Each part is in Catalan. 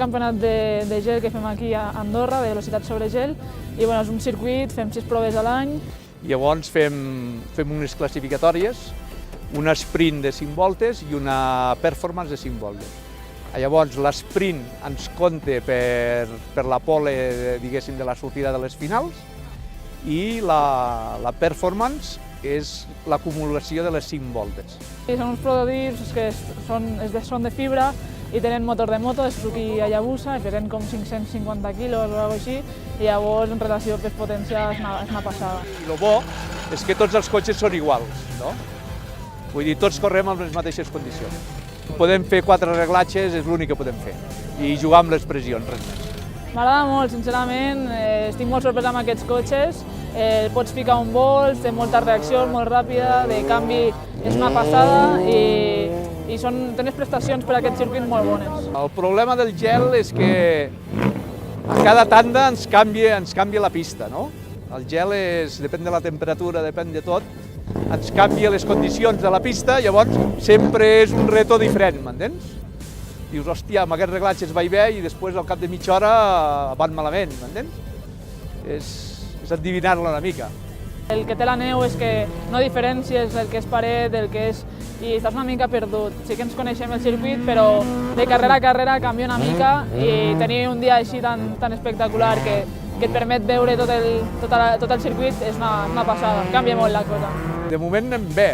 campionat de gel que fem aquí a Andorra, de velocitat sobre gel, i bueno, és un circuit, fem 6 proves a l'any. Llavors fem unes classificatòries, un sprint de 5 voltes i una performance de 5 voltes. Llavors l'esprint ens compta per la pole, diguéssim, de la sortida de les finals, i la performance és l'acumulació de les 5 voltes. Són uns prototips que són de fibra i tenen motor de moto, de Suzuki Hayabusa, i pesen com 550 quilos o alguna cosa així, i llavors en relació pes-potència és una passada. I el bo és que tots els cotxes són iguals, no? Vull dir, tots correm amb les mateixes condicions. Podem fer 4 reglatges, és l'únic que podem fer, i jugar amb les pressions, res més. M'agrada molt, sincerament, estic molt sorprès amb aquests cotxes, pots ficar on vols, té molta reacció, molt ràpida, de canvi és una passada i tenen prestacions per a aquest circuit molt bones. El problema del gel és que a cada tanda ens canvia la pista, no? El gel depèn de la temperatura, depèn de tot, ens canvia les condicions de la pista, llavors sempre és un reto diferent, m'entens? Dius, hòstia, amb aquests reglatges vaig bé i després al cap de mitja hora van malament, m'entens? És endivinar-la una mica. El que té la neu és que no diferències el que és paret, el que és... i estàs una mica perdut. Sí que ens coneixem el circuit, però de carrera a carrera canvia una mica i tenir un dia així tan espectacular que et permet veure tot el circuit és una passada, canvia molt la cosa. De moment anem bé.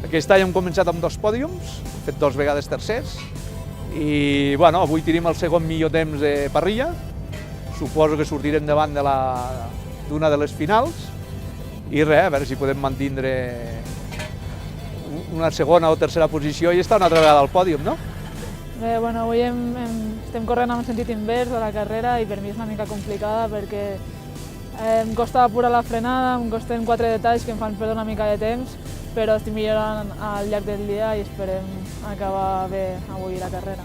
Aquest any hem començat amb 2 pòdiums, hem fet 2 vegades tercers, i bueno, avui tenim el segon millor temps de parrilla, suposo que sortirem davant d'una de les finals, i res, a veure si podem mantindre una segona o tercera posició i estar una altra vegada al pòdium, no? Bé, bueno, avui estem corrent en sentit invers de la carrera i per mi és una mica complicada perquè em costa apurar la frenada, em costen 4 detalls que em fan perdre una mica de temps, però estic millorant al llarg del dia i esperem acabar bé avui la carrera.